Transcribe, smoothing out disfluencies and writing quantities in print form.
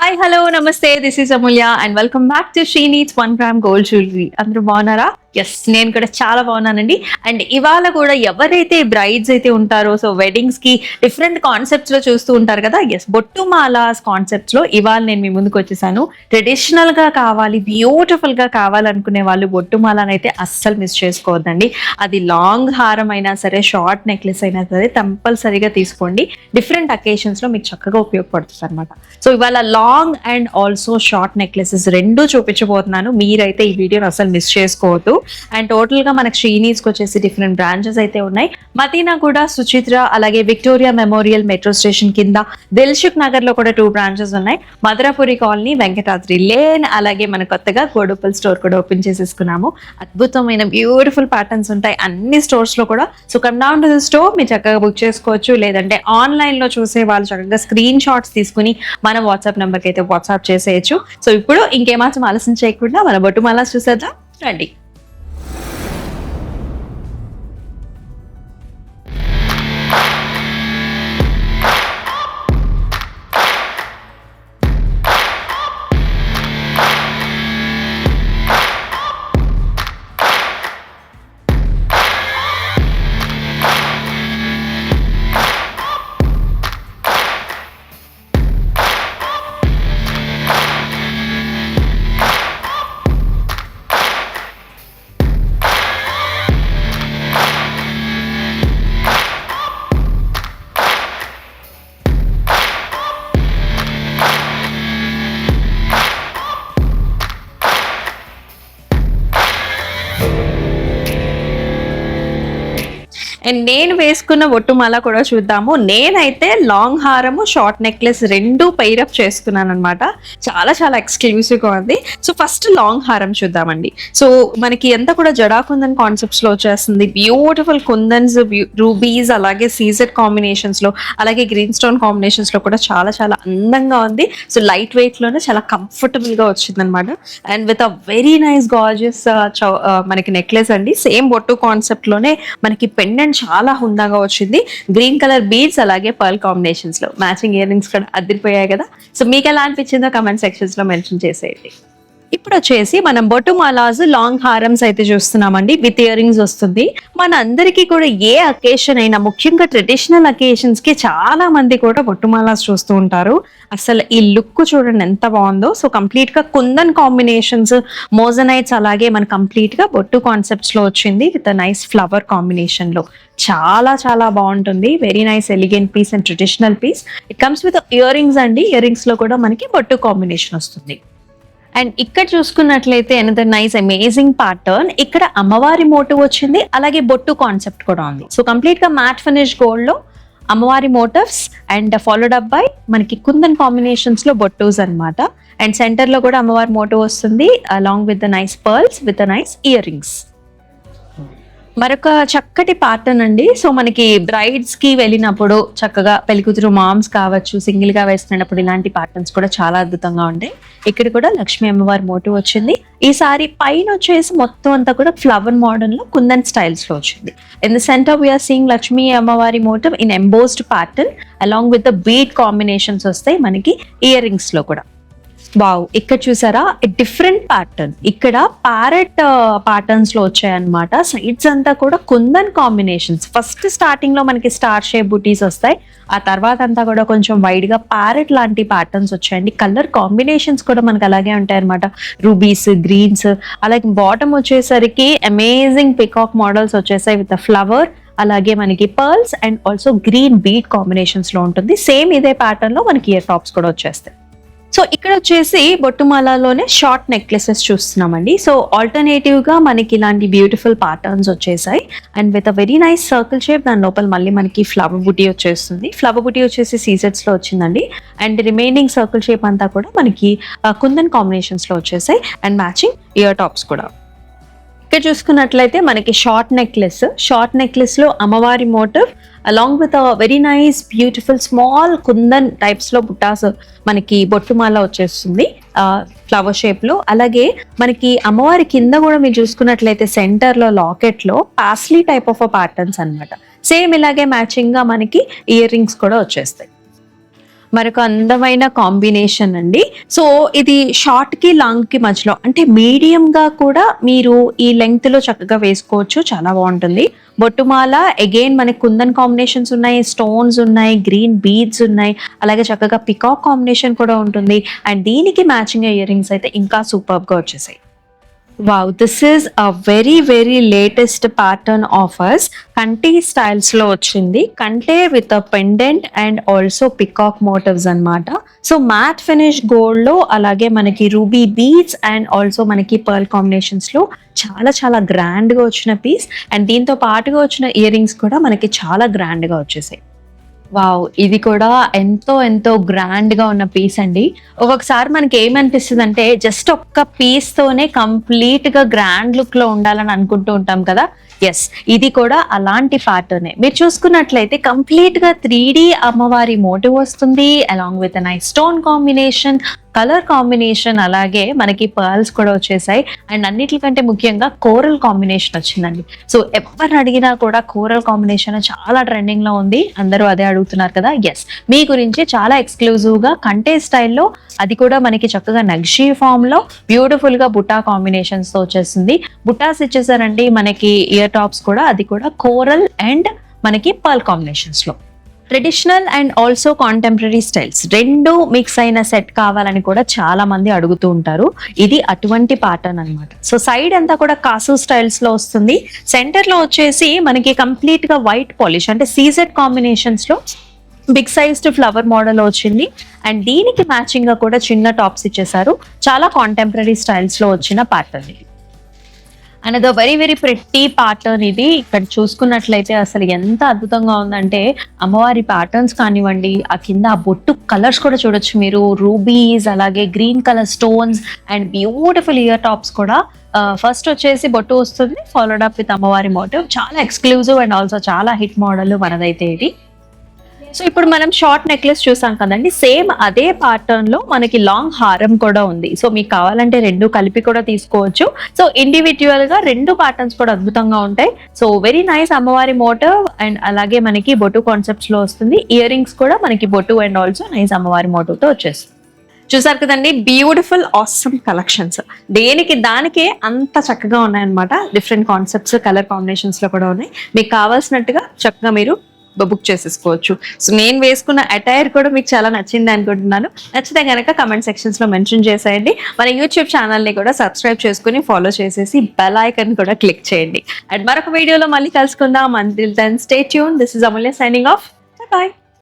Hi hello namaste this is Amulya and welcome back to Sri needs 1 gram gold jewellery. అందరూ బాగున్నారా? Yes, నేను కూడా చాలా బాగున్నానండి. అండ్ ఇవాళ కూడా ఎవరైతే బ్రైడ్స్ అయితే ఉంటారో, సో వెడ్డింగ్స్ కి డిఫరెంట్ కాన్సెప్ట్స్ లో చూస్తూ ఉంటారు కదా. ఎస్, బొట్టుమాలాస్ కాన్సెప్ట్స్ లో ఇవాళ నేను మీ ముందుకు వచ్చేసాను. ట్రెడిషనల్ గా కావాలి, బ్యూటిఫుల్ గా కావాలనుకునే వాళ్ళు బొట్టుమాలని అయితే అస్సలు మిస్ చేసుకోవద్దండి. అది లాంగ్ హారం అయినా సరే, షార్ట్ నెక్లెస్ అయినా సరే కంపల్సరీగా తీసుకోండి. డిఫరెంట్ అకేషన్స్ లో మీకు చక్కగా ఉపయోగపడుతుంది అనమాట. సో ఇవాళ long and also short necklaces రెండు చూపించబోతున్నాను. మీరైతే ఈ వీడియోని అసలు మిస్ చేసుకోవద్దు. అండ్ టోటల్ గా మనకి శ్రీనీడ్స్కి వచ్చేసి డిఫరెంట్ బ్రాంచెస్ అయితే ఉన్నాయి. మదీనా కూడా, సుచిత్ర, అలాగే విక్టోరియా మెమోరియల్ మెట్రో స్టేషన్ కింద దిల్సుఖ్ నగర్ లో కూడా 2 బ్రాంచెస్ ఉన్నాయి. మధురపురి కాలనీ, వెంకటాద్రి లేన్, అలాగే మన కొత్తగా గోడుపల్ స్టోర్ కూడా ఓపెన్ చేసేసుకున్నాము. అద్భుతమైన బ్యూటిఫుల్ ప్యాటర్న్స్ ఉంటాయి అన్ని స్టోర్స్ లో కూడా. So come down to the store, మీరు చక్కగా బుక్ చేసుకోవచ్చు. లేదంటే ఆన్లైన్ లో చూసే వాళ్ళు చక్కగా స్క్రీన్ షాట్స్ తీసుకుని మన వాట్సాప్ నెంబర్కి అయితే వాట్సాప్ చేసేయచ్చు. సో ఇప్పుడు ఇంకేమాత్రం ఆలస్యం చేయకుండా మన బొట్టుమాలాస్ చూసేద్దాం రండి. అండ్ నేను వేసుకున్న బొట్టుమాల కూడా చూద్దాము. నేనైతే లాంగ్ హారము, షార్ట్ నెక్లెస్ రెండు పైరప్ చేసుకున్నాను అనమాట. చాలా చాలా ఎక్స్క్లూసివ్ గా ఉంది. సో ఫస్ట్ లాంగ్ హారం చూద్దామండి. సో మనకి ఎంత కూడా జడా కుందన్ కాన్సెప్ట్స్ లో వచ్చేస్తుంది. బ్యూటిఫుల్ కుందన్స్, రూబీస్, అలాగే సీజెడ్ కాంబినేషన్స్ లో, అలాగే గ్రీన్ స్టోన్ కాంబినేషన్స్ లో కూడా చాలా చాలా అందంగా ఉంది. సో లైట్ వెయిట్ లోనే చాలా కంఫర్టబుల్ గా వచ్చింది అనమాట. And with a very nice gorgeous మనకి నెక్లెస్ అండి. సేమ్ బొట్టు కాన్సెప్ట్ లోనే మనకి పెండెంట్ చాలా హుందాగా వచ్చింది. గ్రీన్ కలర్ బీడ్స్, అలాగే పర్ల్ కాంబినేషన్స్ లో మ్యాచింగ్ ఇయర్ రింగ్స్ కూడా అదిరిపోయాయి కదా. సో మీకు ఎలా అనిపించిందో కమెంట్ సెక్షన్స్ లో మెన్షన్ చేసేయండి. ఇప్పుడు వచ్చేసి మనం బొట్టుమాలాస్ లాంగ్ హారమ్స్ అయితే చూస్తున్నామండి. విత్ ఇయర్ రింగ్స్ వస్తుంది. మన అందరికీ కూడా ఏ అకేషన్ అయినా, ముఖ్యంగా ట్రెడిషనల్ అకేషన్స్ కి చాలా మంది కూడా బొట్టుమాలాస్ చూస్తూ ఉంటారు. అసలు ఈ లుక్ చూడండి ఎంత బాగుందో. సో కంప్లీట్ గా కుందన్ కాంబినేషన్స్, మోజనైట్స్, అలాగే మన కంప్లీట్ గా బొట్టు కాన్సెప్ట్స్ లో వచ్చింది విత్ నైస్ ఫ్లవర్ కాంబినేషన్ లో. చాలా చాలా బాగుంటుంది. Very nice elegant piece and traditional piece. It comes with ear rings అండి. ఇయర్ రింగ్స్ లో కూడా మనకి బొట్టు కాంబినేషన్ వస్తుంది. అండ్ ఇక్కడ చూసుకున్నట్లయితే అనదర్ నైస్ అమేజింగ్ ప్యాటర్న్. ఇక్కడ అమ్మవారి మోటివ్ వచ్చింది, అలాగే బొట్టు కాన్సెప్ట్ కూడా ఉంది. సో కంప్లీట్ గా మ్యాట్ ఫినిష్ గోల్డ్ లో అమ్మవారి motifs and followed up by మనకి కుందన్ కాంబినేషన్స్ లో బొట్టూస్ అనమాట. అండ్ సెంటర్ లో కూడా అమ్మవారి మోటివ్ వస్తుంది, along with the nice pearls with the nice ear rings. మరొక చక్కటి ప్యాటర్న్ అండి. సో మనకి బ్రైడ్స్ కి వెళ్ళినప్పుడు చక్కగా పెళ్లికూతురు మామ్స్ కావచ్చు, సింగిల్ గా వేసుకున్నప్పుడు ఇలాంటి ప్యాటర్న్స్ కూడా చాలా అద్భుతంగా ఉంటాయి. ఇక్కడ కూడా లక్ష్మీ అమ్మవారి మోటివ్ వచ్చింది. ఈసారి పైన వచ్చేసి మొత్తం అంతా కూడా ఫ్లవర్ మోడల్ లో కుందన్ స్టైల్స్ లో వచ్చింది. In the centre we are seeing Lakshmi అమ్మవారి motif in embossed pattern along with the bead combinations వస్తాయి మనకి ఇయర్ రింగ్స్ లో కూడా. వావ్, ఇక్కడ చూసారా డిఫరెంట్ ప్యాటర్న్. ఇక్కడ ప్యారెట్ ప్యాటర్న్స్ లో వచ్చాయన్నమాట. సైడ్స్ అంతా కూడా కుందన్ కాంబినేషన్స్. ఫస్ట్ స్టార్టింగ్ లో మనకి స్టార్ షేప్ బుటీస్ వస్తాయి. ఆ తర్వాత అంతా కూడా కొంచెం వైడ్ గా ప్యారెట్ లాంటి ప్యాటర్న్స్ వచ్చాయండి. కలర్ కాంబినేషన్స్ కూడా మనకి అలాగే ఉంటాయి అనమాట. రూబీస్, గ్రీన్స్, అలాగే బాటమ్ వచ్చేసరికి అమేజింగ్ పికాక్ మోడల్స్ వచ్చేసాయి విత్ ఫ్లవర్, అలాగే మనకి pearls and also green beat combinations లో ఉంటుంది. సేమ్ ఇదే ప్యాటర్న్ లో మనకి ఇయర్ టాప్స్ కూడా వచ్చేస్తాయి. సో ఇక్కడ వచ్చేసి బొట్టుమాలలోనే షార్ట్ నెక్లెసెస్ చూస్తున్నామండి. సో ఆల్టర్నేటివ్ గా మనకి ఇలాంటి బ్యూటిఫుల్ ప్యాటర్న్స్ వచ్చేసాయి. And with a very nice circle shape. దాని లోపల మళ్ళీ మనకి ఫ్లవర్ బుటీ వచ్చేస్తుంది. ఫ్లవర్ బుటీ వచ్చేసి సీజెట్స్ లో వచ్చిందండి. అండ్ రిమైనింగ్ సర్కిల్ షేప్ అంతా కూడా మనకి కుందన్ కాంబినేషన్స్ లో వచ్చేసాయి. అండ్ మ్యాచింగ్ ఇయర్ టాప్స్ కూడా. ఇక్కడ చూసుకున్నట్లయితే మనకి షార్ట్ నెక్లెస్ లో అమ్మవారి motif along with very nice beautiful small kundan types లో బుట్టాస్ మనకి బొట్టుమాల వచ్చేస్తుంది ఫ్లవర్ షేప్ లో. అలాగే మనకి అమ్మవారి కింద కూడా మీరు చూసుకున్నట్లయితే సెంటర్ లో లాకెట్ లో పాస్లీ టైప్ ఆఫ్ ప్యాటర్న్స్ అన్నమాట. సేమ్ ఇలాగే మ్యాచింగ్ గా మనకి ఇయర్ రింగ్స్ కూడా వచ్చేస్తాయి. మరొక అందమైన కాంబినేషన్ అండి. సో ఇది షార్ట్ కి లాంగ్ కి మధ్యలో అంటే మీడియం గా కూడా మీరు ఈ లెంగ్త్ లో చక్కగా వేసుకోవచ్చు. చాలా బాగుంటుంది. బొట్టుమాల అగైన్ మనకి కుందన్ కాంబినేషన్స్ ఉన్నాయి, స్టోన్స్ ఉన్నాయి, గ్రీన్ బీడ్స్ ఉన్నాయి, అలాగే చక్కగా పికాక్ కాంబినేషన్ కూడా ఉంటుంది. అండ్ దీనికి మ్యాచింగ్ ఇయర్ రింగ్స్ అయితే ఇంకా సూపర్ గా వచ్చేసాయి. Wow, this is a very latest pattern of us. కంటే స్టైల్స్ లో వచ్చింది. కంటే with a pendant and also peacock motifs అన్నమాట. సో మ్యాట్ ఫినిష్ గోల్డ్ లో అలాగే మనకి రూబీ బీడ్స్ అండ్ ఆల్సో మనకి పర్ల్ కాంబినేషన్స్ లో చాలా గ్రాండ్ గా వచ్చిన పీస్. అండ్ దీంతో పాటుగా వచ్చిన ఇయర్ రింగ్స్ కూడా మనకి చాలా గ్రాండ్ గా వచ్చేసాయి. వావ్, ఇది కూడా ఎంతో గ్రాండ్ గా ఉన్న పీస్ అండి. ఒక్కొక్కసారి మనకి ఏమనిపిస్తుంది అంటే జస్ట్ ఒక్క పీస్ తోనే కంప్లీట్ గా గ్రాండ్ లుక్ లో ఉండాలని అనుకుంటూ ఉంటాం కదా. ఎస్, ఇది కూడా అలాంటి ప్యాటర్నే. మీరు చూసుకున్నట్లయితే కంప్లీట్ గా 3D అమ్మవారి మోటివ్ వస్తుంది, along with nice stone combination, colour combination, అలాగే మనకి పర్ల్స్ కూడా వచ్చేసాయి. అండ్ అన్నిటికంటే ముఖ్యంగా కోరల్ కాంబినేషన్ వచ్చిందండి. సో ఎవరిని అడిగినా కూడా కోరల్ కాంబినేషన్ చాలా ట్రెండింగ్ లో ఉంది. అందరూ అదే అడుగుతున్నారు కదా. ఎస్, మీ గురించి చాలా ఎక్స్క్లూజివ్ గా కంటే స్టైల్లో, అది కూడా మనకి చక్కగా నక్షి ఫామ్ లో బ్యూటిఫుల్ గా బుటా కాంబినేషన్స్ తో వచ్చేసింది. బుటాస్ ఇచ్చేసారండి మనకి ఇయర్ టాప్స్ కూడా, అది కూడా కోరల్ అండ్ మనకి పర్ల్ కాంబినేషన్స్ లో. Traditional and also contemporary styles రెండు మిక్స్ అయిన సెట్ కావాలని కూడా చాలా మంది అడుగుతూ ఉంటారు. ఇది అటువంటి ప్యాటర్న్ అన్నమాట. సో సైడ్ అంతా కూడా కాసు స్టైల్స్ లో వస్తుంది. సెంటర్ లో వచ్చేసి మనకి కంప్లీట్ గా వైట్ పాలిష్ అంటే సీజెడ్ కాంబినేషన్స్ లో బిగ్ సైజ్డ్ ఫ్లవర్ మోడల్ వచ్చింది. అండ్ దీనికి మ్యాచింగ్ గా కూడా చిన్న టాప్స్ ఇచ్చేసారు. చాలా కాంటెంపరీ స్టైల్స్ లో వచ్చిన ప్యాటర్న్ ఇది. అండ్ వెరీ ప్రెట్టి ప్యాటర్న్ ఇది. ఇక్కడ చూసుకున్నట్లయితే అసలు ఎంత అద్భుతంగా ఉందంటే అమ్మవారి ప్యాటర్న్స్ కానివ్వండి, ఆ కింద ఆ బొట్టు కలర్స్ కూడా చూడొచ్చు మీరు. రూబీస్, అలాగే green colour stones and beautiful ear tops కూడా. ఫస్ట్ వచ్చేసి బొట్టు వస్తుంది, ఫాలోడ్ అప్ విత్ అమ్మవారి మోటివ్. చాలా ఎక్స్క్లూజివ్ అండ్ ఆల్సో చాలా హిట్ మోడల్ మనదైతే ఇది. సో ఇప్పుడు మనం షార్ట్ నెక్లెస్ చూసాం కదండి, సేమ్ అదే ప్యాటర్న్ లో మనకి లాంగ్ హారం కూడా ఉంది. సో మీకు కావాలంటే రెండు కలిపి కూడా తీసుకోవచ్చు. సో ఇండివిజువల్ గా రెండు ప్యాటర్న్స్ కూడా అద్భుతంగా ఉంటాయి. సో వెరీ నైస్ అమ్మవారి మోటివ్ అండ్ అలాగే మనకి బొట్టు కాన్సెప్ట్స్ లో వస్తుంది. ఇయర్ రింగ్స్ కూడా మనకి బొట్టు అండ్ ఆల్సో నైస్ అమ్మవారి మోటివ్ తో వచ్చేస్తుంది. చూసారు కదండి, బ్యూటిఫుల్ ఆసమ్ కలెక్షన్స్. దేనికి దానికే అంత చక్కగా ఉన్నాయన్నమాట. డిఫరెంట్ కాన్సెప్ట్స్, కలర్ కాంబినేషన్స్ లో కూడా ఉన్నాయి. మీకు కావాల్సినట్టుగా చక్కగా మీరు బుక్ చేసేసుకోవచ్చు. సో నేను వేసుకున్న అటైర్ కూడా మీకు చాలా నచ్చింది అనుకుంటున్నాను. నచ్చితే కనుక కమెంట్ సెక్షన్స్ లో మెన్షన్ చేసేయండి. మన యూట్యూబ్ ఛానల్ని కూడా సబ్స్క్రైబ్ చేసుకుని ఫాలో చేసేసి బెల్ ఐకాన్ కూడా క్లిక్ చేయండి. అండ్ మరొక వీడియోలో మళ్ళీ కలుసుకుందాం. Until then stay tune. This is Amulya signing off. By.